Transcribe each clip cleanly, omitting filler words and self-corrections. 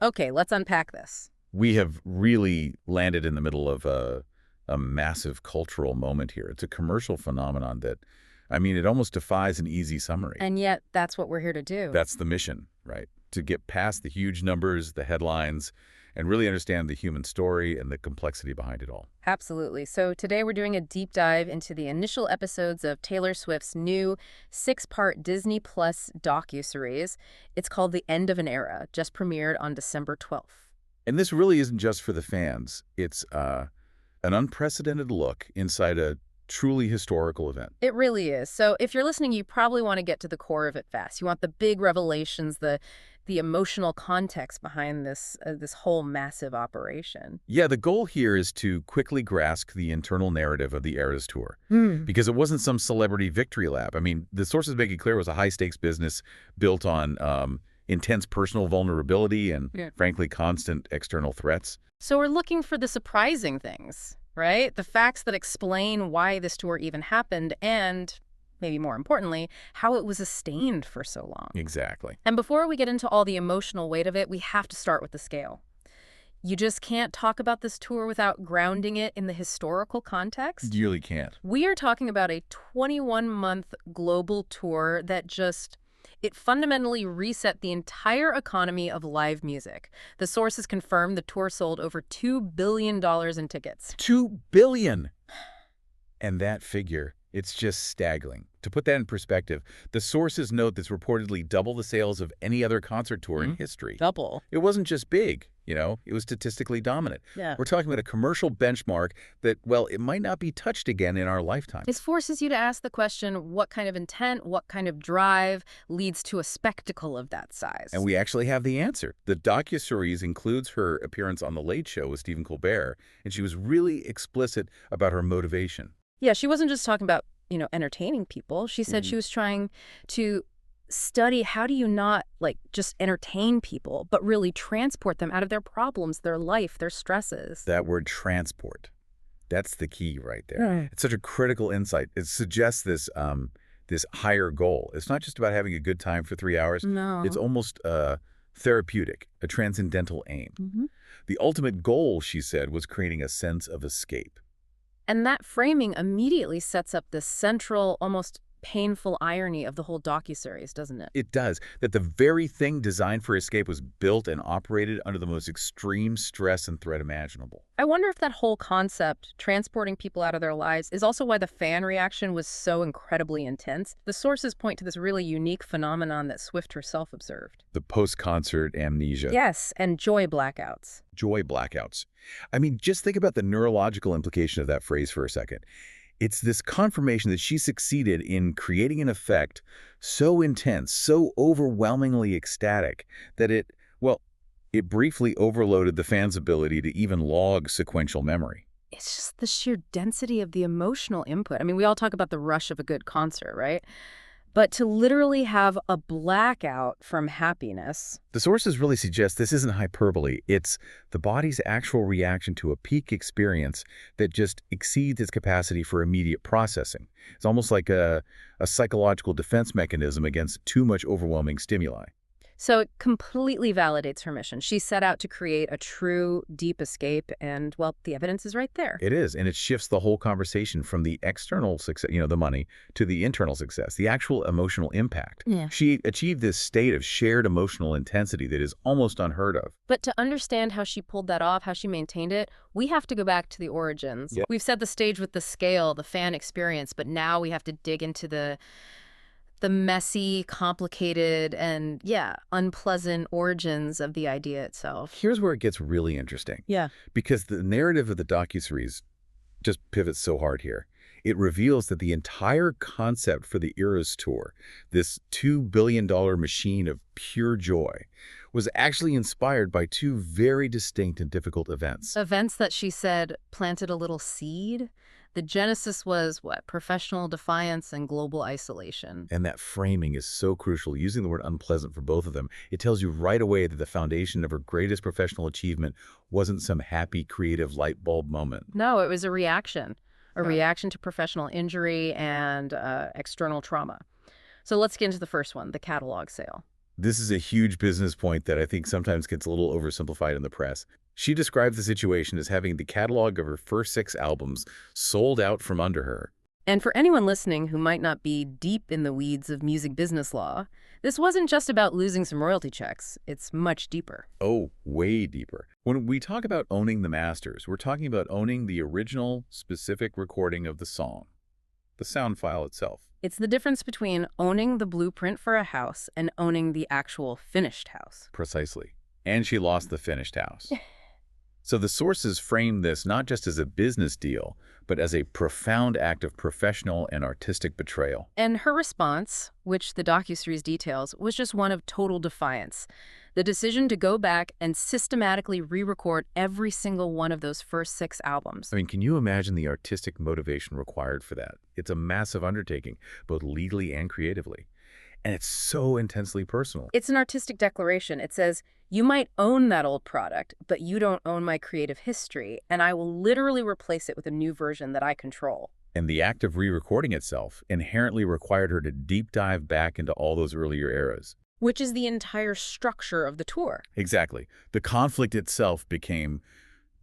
Okay, let's unpack this. We have really landed in the middle of a massive cultural moment here. It's a commercial phenomenon that, I mean, it almost defies an easy summary. And yet, that's what we're here to do. That's the mission, right? To get past the huge numbers, the headlines, and really understand the human story and the complexity behind it all. Absolutely. So today we're doing a deep dive into the initial episodes of Taylor Swift's new 6-part Disney Plus docuseries. It's called The End of an Era, just premiered on December 12th. And this really isn't just for the fans. It's an unprecedented look inside a truly historical event. It really is. So if you're listening, you probably want to get to the core of it fast. You want the big revelations, the emotional context behind this whole massive operation. Yeah, the goal here is to quickly grasp the internal narrative of the Eras Tour, because it wasn't some celebrity victory lap. I mean, the sources make it clear it was a high-stakes business built on intense personal vulnerability and, frankly, constant external threats. So we're looking for the surprising things, right? The facts that explain why this tour even happened and, maybe more importantly, how it was sustained for so long. Exactly. And before we get into all the emotional weight of it, we have to start with the scale. You just can't talk about this tour without grounding it in the historical context. You really can't. We are talking about a 21-month global tour that it fundamentally reset the entire economy of live music. The sources confirmed the tour sold over $2 billion in tickets. $2 billion! And that figure, it's just staggering. To put that in perspective, the sources note this reportedly double the sales of any other concert tour in history. Double. It wasn't just big, it was statistically dominant. Yeah. We're talking about a commercial benchmark that, well, it might not be touched again in our lifetime. It forces you to ask the question, what kind of intent, what kind of drive leads to a spectacle of that size? And we actually have the answer. The docuseries includes her appearance on The Late Show with Stephen Colbert, and she was really explicit about her motivation. Yeah, she wasn't just talking about, entertaining people. She said she was trying to study how do you not, just entertain people, but really transport them out of their problems, their life, their stresses. That word transport, that's the key right there. Right. It's such a critical insight. It suggests this higher goal. It's not just about having a good time for 3 hours. No. It's almost therapeutic, a transcendental aim. The ultimate goal, she said, was creating a sense of escape. And that framing immediately sets up this central, almost painful irony of the whole docuseries, doesn't it? It does. That the very thing designed for escape was built and operated under the most extreme stress and threat imaginable. I wonder if that whole concept, transporting people out of their lives, is also why the fan reaction was so incredibly intense. The sources point to this really unique phenomenon that Swift herself observed. The post-concert amnesia. Yes, and joy blackouts. Joy blackouts. I mean, just think about the neurological implication of that phrase for a second. It's this confirmation that she succeeded in creating an effect so intense, so overwhelmingly ecstatic, that it briefly overloaded the fans' ability to even log sequential memory. It's just the sheer density of the emotional input. I mean, we all talk about the rush of a good concert, right? But to literally have a blackout from happiness. The sources really suggest this isn't hyperbole. It's the body's actual reaction to a peak experience that just exceeds its capacity for immediate processing. It's almost like a psychological defense mechanism against too much overwhelming stimuli. So it completely validates her mission. She set out to create a true, deep escape, and, well, the evidence is right there. It is, and it shifts the whole conversation from the external success, the money, to the internal success, the actual emotional impact. Yeah. She achieved this state of shared emotional intensity that is almost unheard of. But to understand how she pulled that off, how she maintained it, we have to go back to the origins. Yep. We've set the stage with the scale, the fan experience, but now we have to dig into the messy, complicated, and, unpleasant origins of the idea itself. Here's where it gets really interesting. Yeah. Because the narrative of the docuseries just pivots so hard here. It reveals that the entire concept for the Eras Tour, this $2 billion machine of pure joy, was actually inspired by two very distinct and difficult events. Events that she said planted a little seed. The genesis was, professional defiance and global isolation. And that framing is so crucial, using the word unpleasant for both of them. It tells you right away that the foundation of her greatest professional achievement wasn't some happy, creative light bulb moment. No, it was a reaction to professional injury and external trauma. So let's get into the first one, the catalog sale. This is a huge business point that I think sometimes gets a little oversimplified in the press. She described the situation as having the catalog of her first 6 albums sold out from under her. And for anyone listening who might not be deep in the weeds of music business law, this wasn't just about losing some royalty checks. It's much deeper. Oh, way deeper. When we talk about owning the masters, we're talking about owning the original, specific recording of the song, the sound file itself. It's the difference between owning the blueprint for a house and owning the actual finished house. Precisely. And she lost the finished house. So the sources frame this not just as a business deal, but as a profound act of professional and artistic betrayal. And her response, which the docuseries details, was just one of total defiance. The decision to go back and systematically re-record every single one of those first 6 albums. I mean, can you imagine the artistic motivation required for that? It's a massive undertaking, both legally and creatively. And it's so intensely personal. It's an artistic declaration. It says, you might own that old product, but you don't own my creative history, and I will literally replace it with a new version that I control. And the act of re-recording itself inherently required her to deep dive back into all those earlier eras. Which is the entire structure of the tour. Exactly. The conflict itself became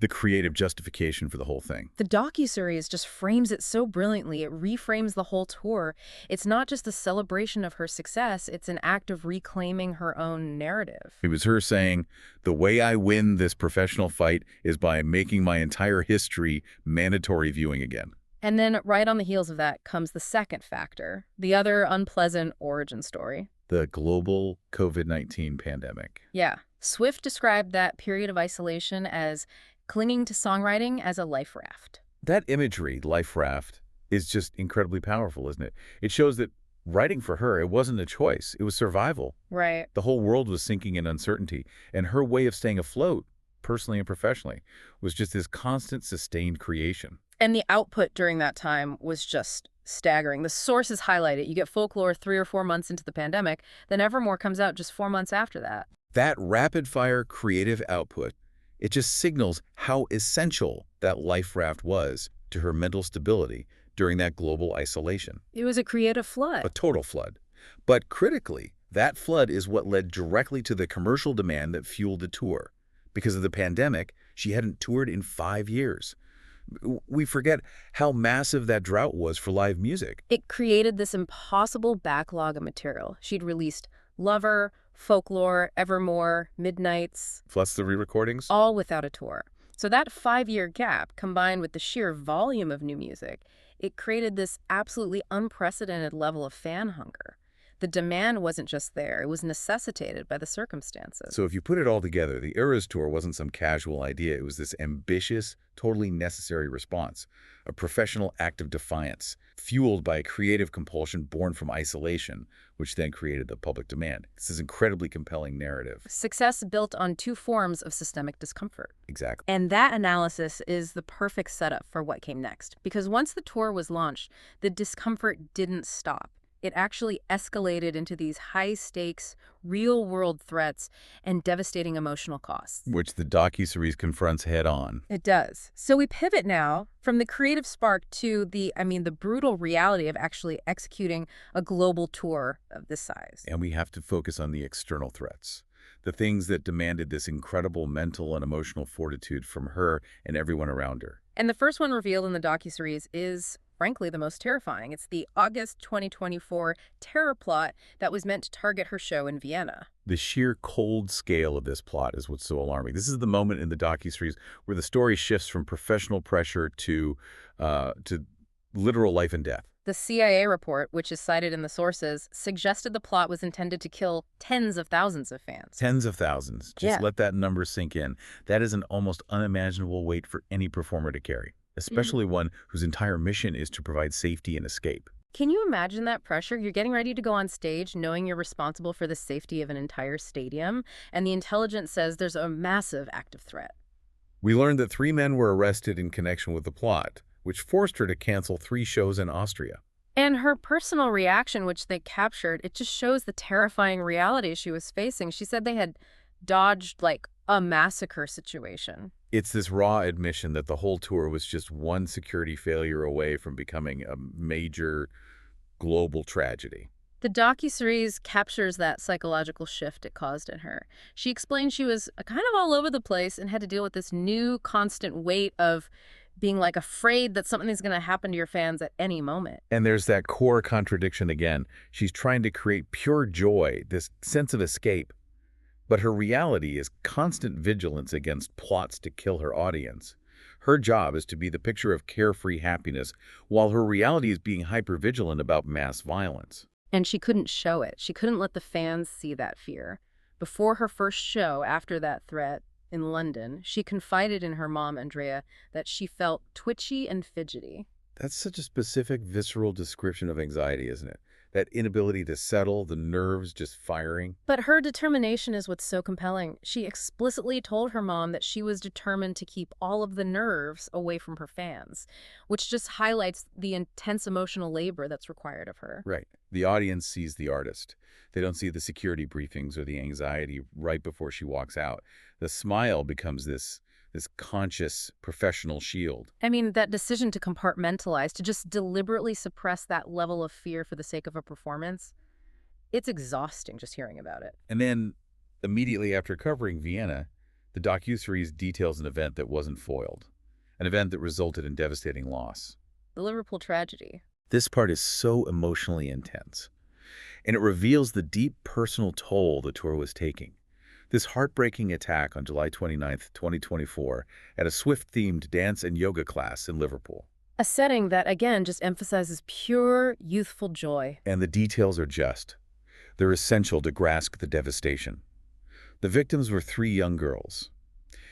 the creative justification for the whole thing. The docuseries just frames it so brilliantly. It reframes the whole tour. It's not just a celebration of her success, it's an act of reclaiming her own narrative. It was her saying, the way I win this professional fight is by making my entire history mandatory viewing again. And then right on the heels of that comes the second factor, the other unpleasant origin story. The global COVID-19 pandemic. Yeah. Swift described that period of isolation as clinging to songwriting as a life raft. That imagery, life raft, is just incredibly powerful, isn't it? It shows that writing for her, it wasn't a choice. It was survival. Right. The whole world was sinking in uncertainty, and her way of staying afloat, personally and professionally, was just this constant, sustained creation. And the output during that time was just staggering. The sources highlight it. You get Folklore 3 or 4 months into the pandemic, then Evermore comes out just 4 months after that. That rapid-fire creative output, it just signals how essential that life raft was to her mental stability during that global isolation. It was a creative flood. A total flood. But critically, that flood is what led directly to the commercial demand that fueled the tour. Because of the pandemic, she hadn't toured in 5 years. We forget how massive that drought was for live music. It created this impossible backlog of material. She'd released Lover, Folklore, Evermore, Midnights. Plus the re-recordings? All without a tour. So that 5-year gap, combined with the sheer volume of new music, it created this absolutely unprecedented level of fan hunger. The demand wasn't just there, it was necessitated by the circumstances. So if you put it all together, the Eras Tour wasn't some casual idea. It was this ambitious, totally necessary response, a professional act of defiance, fueled by a creative compulsion born from isolation, which then created the public demand. This is an incredibly compelling narrative. Success built on 2 forms of systemic discomfort. Exactly. And that analysis is the perfect setup for what came next. Because once the tour was launched, the discomfort didn't stop. It actually escalated into these high-stakes, real-world threats and devastating emotional costs. Which the docuseries confronts head-on. It does. So we pivot now from the creative spark to the brutal reality of actually executing a global tour of this size. And we have to focus on the external threats, the things that demanded this incredible mental and emotional fortitude from her and everyone around her. And the first one revealed in the docuseries is, frankly, the most terrifying. It's the August 2024 terror plot that was meant to target her show in Vienna. The sheer cold scale of this plot is what's so alarming. This is the moment in the docuseries where the story shifts from professional pressure to literal life and death. The CIA report, which is cited in the sources, suggested the plot was intended to kill tens of thousands of fans. Tens of thousands. Just let that number sink in. That is an almost unimaginable weight for any performer to carry, especially one whose entire mission is to provide safety and escape. Can you imagine that pressure? You're getting ready to go on stage knowing you're responsible for the safety of an entire stadium, and the intelligence says there's a massive active threat. We learned that 3 men were arrested in connection with the plot, which forced her to cancel 3 shows in Austria. And her personal reaction, which they captured, it just shows the terrifying reality she was facing. She said they had dodged, like, a massacre situation. It's this raw admission that the whole tour was just one security failure away from becoming a major global tragedy. The docuseries captures that psychological shift it caused in her. She explained she was kind of all over the place and had to deal with this new constant weight of being like afraid that something's going to happen to your fans at any moment. And there's that core contradiction again. She's trying to create pure joy, this sense of escape. But her reality is constant vigilance against plots to kill her audience. Her job is to be the picture of carefree happiness, while her reality is being hypervigilant about mass violence. And she couldn't show it. She couldn't let the fans see that fear. Before her first show, after that threat in London, she confided in her mom, Andrea, that she felt twitchy and fidgety. That's such a specific, visceral description of anxiety, isn't it? That inability to settle, the nerves just firing. But her determination is what's so compelling. She explicitly told her mom that she was determined to keep all of the nerves away from her fans, which just highlights the intense emotional labor that's required of her. Right. The audience sees the artist. They don't see the security briefings or the anxiety right before she walks out. The smile becomes this conscious, professional shield. I mean, that decision to compartmentalize, to just deliberately suppress that level of fear for the sake of a performance, it's exhausting just hearing about it. And then, immediately after covering Vienna, the docuseries details an event that wasn't foiled, an event that resulted in devastating loss. The Liverpool tragedy. This part is so emotionally intense, and it reveals the deep personal toll the tour was taking. This heartbreaking attack on July 29, 2024, at a Swift-themed dance and yoga class in Liverpool. A setting that, again, just emphasizes pure, youthful joy. And the details are they're essential to grasp the devastation. The victims were three young girls: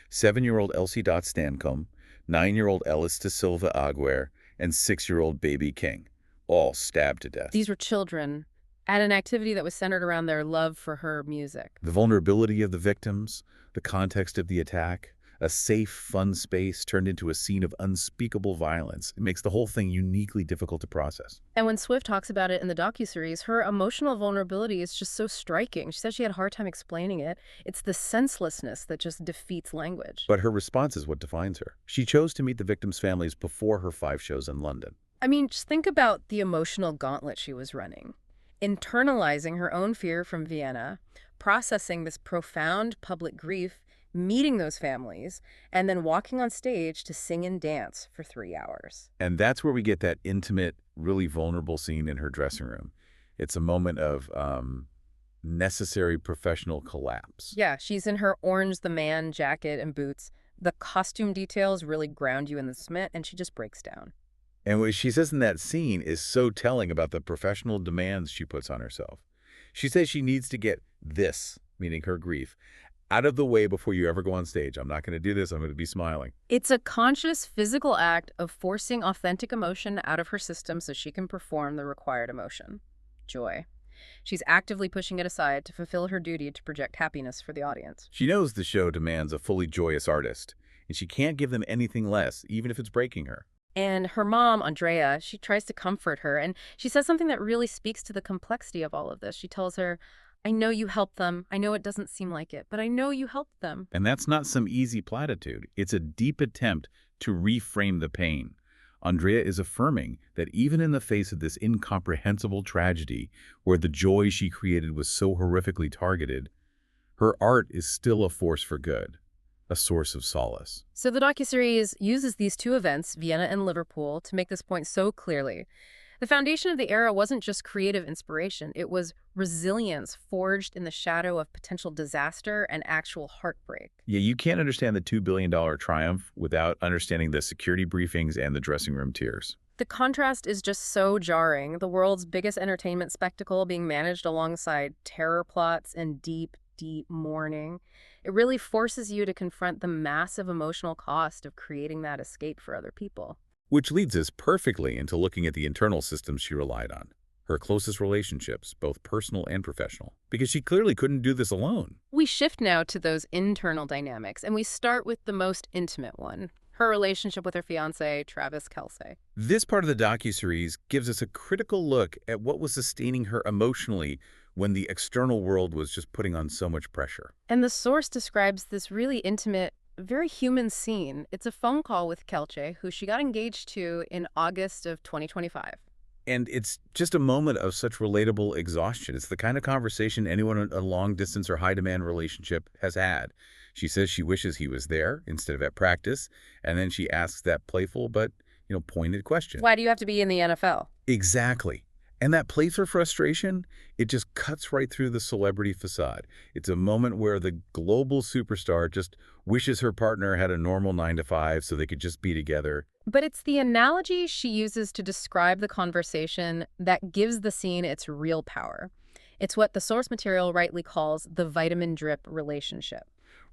7-year-old Elsie Stancombe, 9-year-old Ellis da Silva Aguirre, and 6-year-old Baby King, all stabbed to death. These were children at an activity that was centered around their love for her music. The vulnerability of the victims, the context of the attack, a safe, fun space turned into a scene of unspeakable violence. It makes the whole thing uniquely difficult to process. And when Swift talks about it in the docuseries, her emotional vulnerability is just so striking. She says she had a hard time explaining it. It's the senselessness that just defeats language. But her response is what defines her. She chose to meet the victims' families before her 5 shows in London. I mean, just think about the emotional gauntlet she was running. Internalizing her own fear from Vienna, processing this profound public grief, meeting those families, and then walking on stage to sing and dance for 3 hours. And that's where we get that intimate, really vulnerable scene in her dressing room. It's a moment of necessary professional collapse. Yeah, she's in her orange the man jacket and boots. The costume details really ground you in the cement, and she just breaks down. And what she says in that scene is so telling about the professional demands she puts on herself. She says she needs to get this, meaning her grief, out of the way before you ever go on stage. I'm not going to do this. I'm going to be smiling. It's a conscious physical act of forcing authentic emotion out of her system so she can perform the required emotion, joy. She's actively pushing it aside to fulfill her duty to project happiness for the audience. She knows the show demands a fully joyous artist, and she can't give them anything less, even if it's breaking her. And her mom, Andrea, she tries to comfort her, and she says something that really speaks to the complexity of all of this. She tells her, I know you helped them. I know it doesn't seem like it, but I know you helped them. And that's not some easy platitude. It's a deep attempt to reframe the pain. Andrea is affirming that even in the face of this incomprehensible tragedy, where the joy she created was so horrifically targeted, her art is still a force for good, a source of solace. So the docuseries uses these two events, Vienna and Liverpool, to make this point so clearly. The foundation of the era wasn't just creative inspiration, it was resilience forged in the shadow of potential disaster and actual heartbreak. Yeah, you can't understand the $2 billion triumph without understanding the security briefings and the dressing room tears. The contrast is just so jarring, the world's biggest entertainment spectacle being managed alongside terror plots and deep, deep mourning. It really forces you to confront the massive emotional cost of creating that escape for other people. Which leads us perfectly into looking at the internal systems she relied on, her closest relationships, both personal and professional, because she clearly couldn't do this alone. We shift now to those internal dynamics, and we start with the most intimate one, her relationship with her fiancé, Travis Kelce. This part of the docuseries gives us a critical look at what was sustaining her emotionally when the external world was just putting on so much pressure. And the source describes this really intimate, very human scene. It's a phone call with Kelce, who she got engaged to in August of 2025. And it's just a moment of such relatable exhaustion. It's the kind of conversation anyone in a long-distance or high-demand relationship has had. She says she wishes he was there instead of at practice, and then she asks that playful but, pointed question. Why do you have to be in the NFL? Exactly. And that playful frustration, it just cuts right through the celebrity facade. It's a moment where the global superstar just wishes her partner had a normal 9 to 5 so they could just be together. But it's the analogy she uses to describe the conversation that gives the scene its real power. It's what the source material rightly calls the vitamin drip relationship.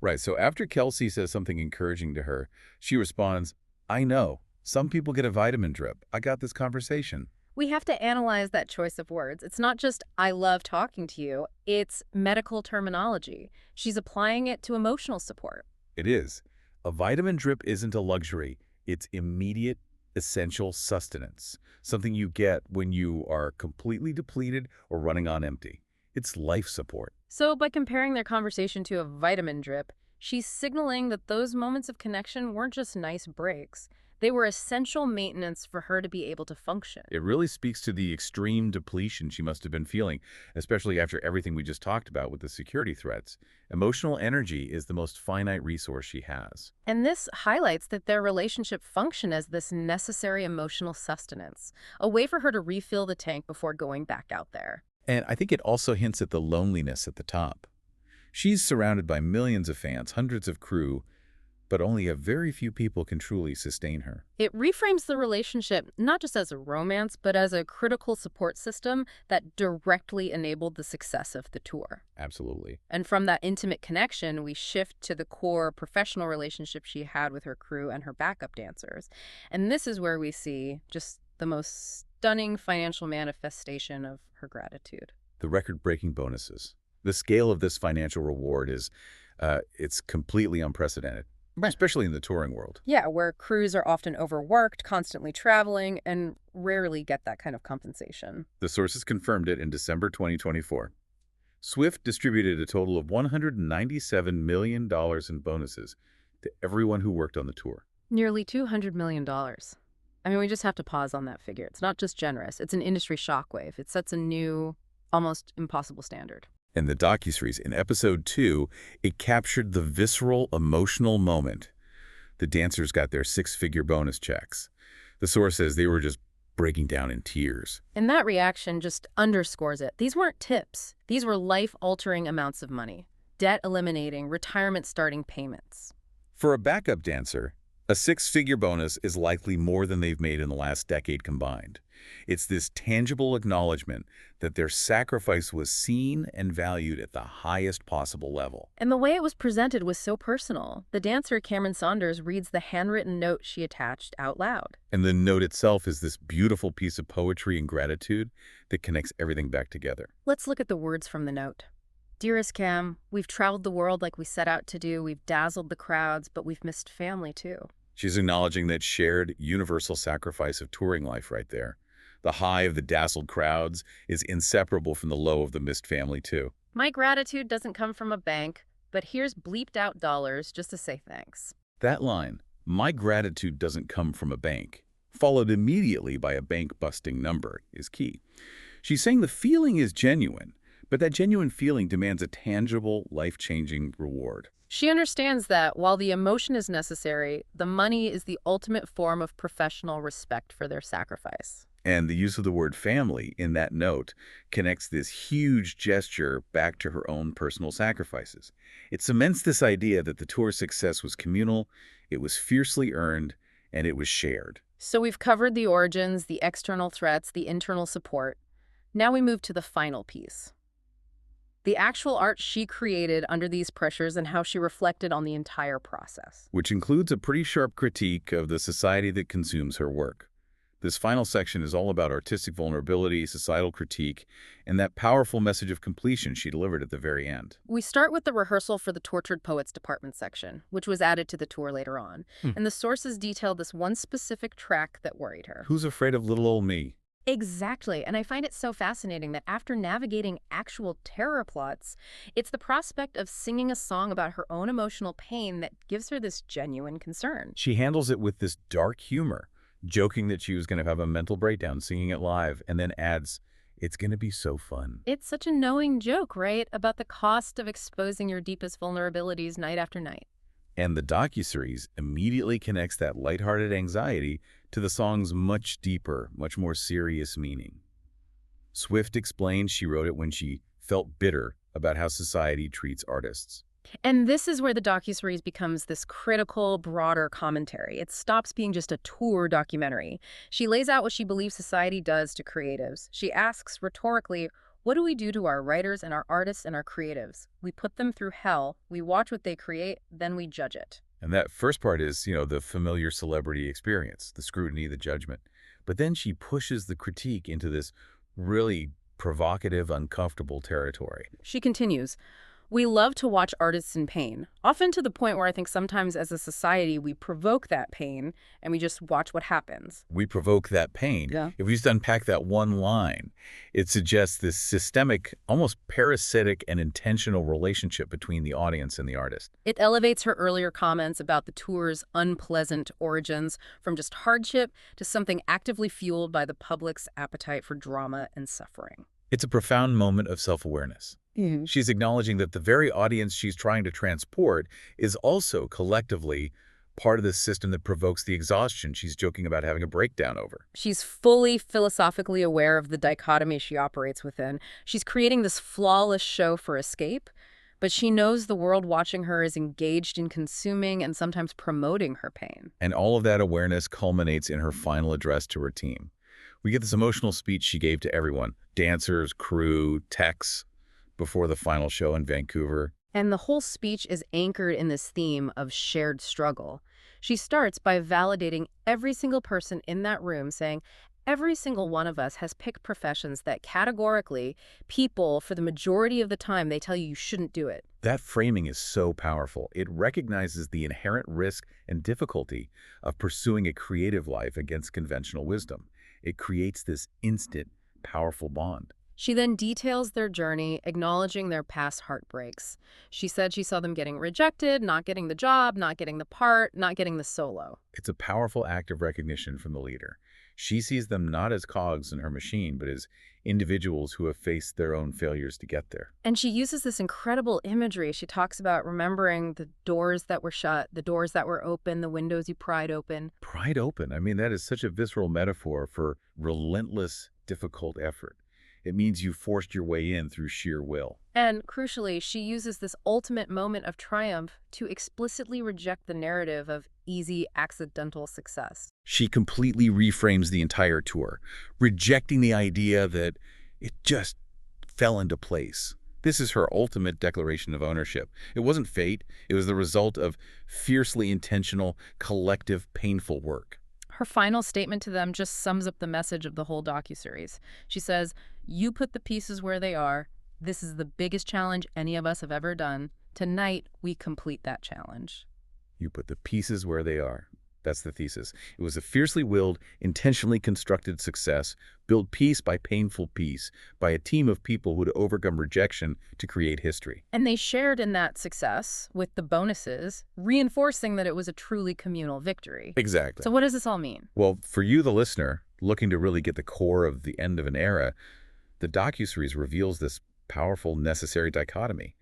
Right, so after Kelce says something encouraging to her, she responds, I know. Some people get a vitamin drip. I got this conversation. We have to analyze that choice of words. It's not just, I love talking to you, it's medical terminology. She's applying it to emotional support. It is. A vitamin drip isn't a luxury. It's immediate, essential sustenance, something you get when you are completely depleted or running on empty. It's life support. So by comparing their conversation to a vitamin drip, she's signaling that those moments of connection weren't just nice breaks. They were essential maintenance for her to be able to function. It really speaks to the extreme depletion she must have been feeling, especially after everything we just talked about with the security threats. Emotional energy is the most finite resource she has. And this highlights that their relationship functioned as this necessary emotional sustenance, a way for her to refill the tank before going back out there. And I think it also hints at the loneliness at the top. She's surrounded by millions of fans, hundreds of crew, but only a very few people can truly sustain her. It reframes the relationship not just as a romance, but as a critical support system that directly enabled the success of the tour. Absolutely. And from that intimate connection, we shift to the core professional relationship she had with her crew and her backup dancers. And this is where we see just the most stunning financial manifestation of her gratitude. The record-breaking bonuses. The scale of this financial reward is, it's completely unprecedented. Especially in the touring world. Yeah, where crews are often overworked, constantly traveling, and rarely get that kind of compensation. The sources confirmed it in December 2024. Swift distributed a total of $197 million in bonuses to everyone who worked on the tour. Nearly $200 million. I mean, we just have to pause on that figure. It's not just generous. It's an industry shockwave. It sets a new, almost impossible standard. In the Docuseries, in episode 2, it captured the visceral, emotional moment. The dancers got their 6-figure bonus checks. The source says they were just breaking down in tears. And that reaction just underscores it. These weren't tips. These were life-altering amounts of money. Debt-eliminating, retirement-starting payments. For a backup dancer, a 6-figure bonus is likely more than they've made in the last decade combined. It's this tangible acknowledgement that their sacrifice was seen and valued at the highest possible level. And the way it was presented was so personal. The dancer, Cameron Saunders, reads the handwritten note she attached out loud. And the note itself is this beautiful piece of poetry and gratitude that connects everything back together. Let's look at the words from the note. Dearest Cam, we've traveled the world like we set out to do. We've dazzled the crowds, but we've missed family too. She's acknowledging that shared, universal sacrifice of touring life right there. The high of the dazzled crowds is inseparable from the low of the missed family, too. My gratitude doesn't come from a bank, but here's bleeped out dollars just to say thanks. That line, my gratitude doesn't come from a bank, followed immediately by a bank-busting number, is key. She's saying the feeling is genuine, but that genuine feeling demands a tangible, life-changing reward. She understands that while the emotion is necessary, the money is the ultimate form of professional respect for their sacrifice. And the use of the word family in that note connects this huge gesture back to her own personal sacrifices. It cements this idea that the tour's success was communal, it was fiercely earned, and it was shared. So we've covered the origins, the external threats, the internal support. Now we move to the final piece. The actual art she created under these pressures and how she reflected on the entire process. Which includes a pretty sharp critique of the society that consumes her work. This final section is all about artistic vulnerability, societal critique, and that powerful message of completion she delivered at the very end. We start with the rehearsal for the Tortured Poets department section, which was added to the tour later on. And the sources detailed this one specific track that worried her. Who's afraid of little old me? Exactly, and I find it so fascinating that after navigating actual terror plots, it's the prospect of singing a song about her own emotional pain that gives her this genuine concern. She handles it with this dark humor, joking that she was going to have a mental breakdown singing it live, and then adds, "It's going to be so fun." It's such a knowing joke, right? About the cost of exposing your deepest vulnerabilities night after night. And the docuseries immediately connects that lighthearted anxiety to the song's much deeper, much more serious meaning. Swift explains she wrote it when she felt bitter about how society treats artists. And this is where the docuseries becomes this critical, broader commentary. It stops being just a tour documentary. She lays out what she believes society does to creatives. She asks rhetorically, what do we do to our writers and our artists and our creatives? We put them through hell, we watch what they create, then we judge it. And that first part is, the familiar celebrity experience, the scrutiny, the judgment. But then she pushes the critique into this really provocative, uncomfortable territory. She continues, we love to watch artists in pain, often to the point where I think sometimes as a society we provoke that pain and we just watch what happens. We provoke that pain. Yeah. If we just unpack that one line, it suggests this systemic, almost parasitic and intentional relationship between the audience and the artist. It elevates her earlier comments about the tour's unpleasant origins from just hardship to something actively fueled by the public's appetite for drama and suffering. It's a profound moment of self-awareness. She's acknowledging that the very audience she's trying to transport is also collectively part of the system that provokes the exhaustion she's joking about having a breakdown over. She's fully philosophically aware of the dichotomy she operates within. She's creating this flawless show for escape, but she knows the world watching her is engaged in consuming and sometimes promoting her pain. And all of that awareness culminates in her final address to her team. We get this emotional speech she gave to everyone, dancers, crew, techs, before the final show in Vancouver. And the whole speech is anchored in this theme of shared struggle. She starts by validating every single person in that room, saying, every single one of us has picked professions that categorically, people, for the majority of the time, they tell you shouldn't do it. That framing is so powerful. It recognizes the inherent risk and difficulty of pursuing a creative life against conventional wisdom. It creates this instant, powerful bond. She then details their journey, acknowledging their past heartbreaks. She said she saw them getting rejected, not getting the job, not getting the part, not getting the solo. It's a powerful act of recognition from the leader. She sees them not as cogs in her machine, but as individuals who have faced their own failures to get there. And she uses this incredible imagery. She talks about remembering the doors that were shut, the doors that were open, the windows you pried open. Pried open. I mean, that is such a visceral metaphor for relentless, difficult effort. It means you forced your way in through sheer will. And crucially, she uses this ultimate moment of triumph to explicitly reject the narrative of easy, accidental success. She completely reframes the entire tour, rejecting the idea that it just fell into place. This is her ultimate declaration of ownership. It wasn't fate. It was the result of fiercely intentional, collective, painful work. Her final statement to them just sums up the message of the whole docuseries. She says, you put the pieces where they are. This is the biggest challenge any of us have ever done. Tonight, we complete that challenge. You put the pieces where they are. That's the thesis. It was a fiercely willed, intentionally constructed success, built piece by painful piece, by a team of people who had overcome rejection to create history. And they shared in that success with the bonuses, reinforcing that it was a truly communal victory. Exactly. So what does this all mean? Well, for you, the listener, looking to really get the core of the end of an era, the docuseries reveals this powerful, necessary dichotomy.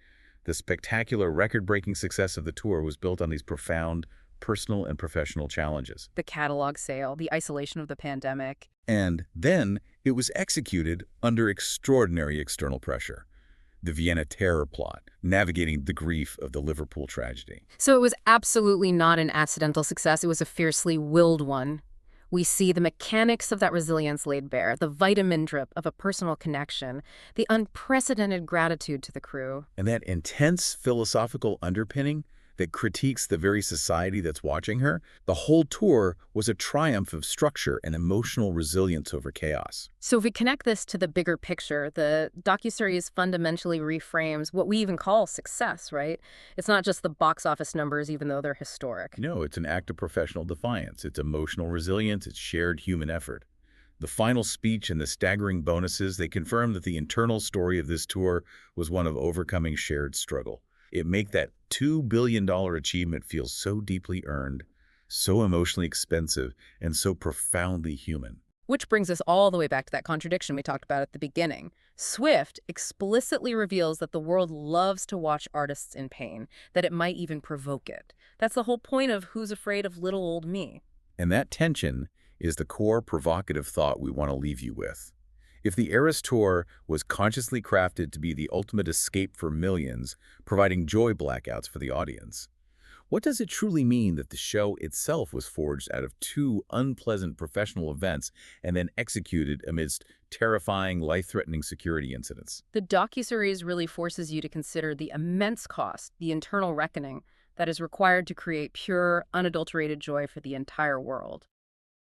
The spectacular, record-breaking success of the tour was built on these profound, personal and professional challenges. The catalog sale, the isolation of the pandemic. And then it was executed under extraordinary external pressure. The Vienna terror plot, navigating the grief of the Liverpool tragedy. So it was absolutely not an accidental success. It was a fiercely willed one. We see the mechanics of that resilience laid bare, the vitamin drip of a personal connection, the unprecedented gratitude to the crew. And that intense philosophical underpinning that critiques the very society that's watching her, the whole tour was a triumph of structure and emotional resilience over chaos. So if we connect this to the bigger picture, the docuseries fundamentally reframes what we even call success, right? It's not just the box office numbers, even though they're historic. No, it's an act of professional defiance. It's emotional resilience. It's shared human effort. The final speech and the staggering bonuses, they confirm that the internal story of this tour was one of overcoming shared struggle. It make that $2 billion achievement feel so deeply earned, So emotionally expensive and so profoundly human. Which brings us all the way back to that contradiction we talked about at the beginning. Swift explicitly reveals that the world loves to watch artists in pain, that it might even provoke it. That's the whole point of Who's Afraid of Little Old Me? And that tension is the core provocative thought we want to leave you with. If the Eras Tour was consciously crafted to be the ultimate escape for millions, providing joy blackouts for the audience, what does it truly mean that the show itself was forged out of two unpleasant professional events and then executed amidst terrifying, life-threatening security incidents? The docuseries really forces you to consider the immense cost, the internal reckoning, that is required to create pure, unadulterated joy for the entire world.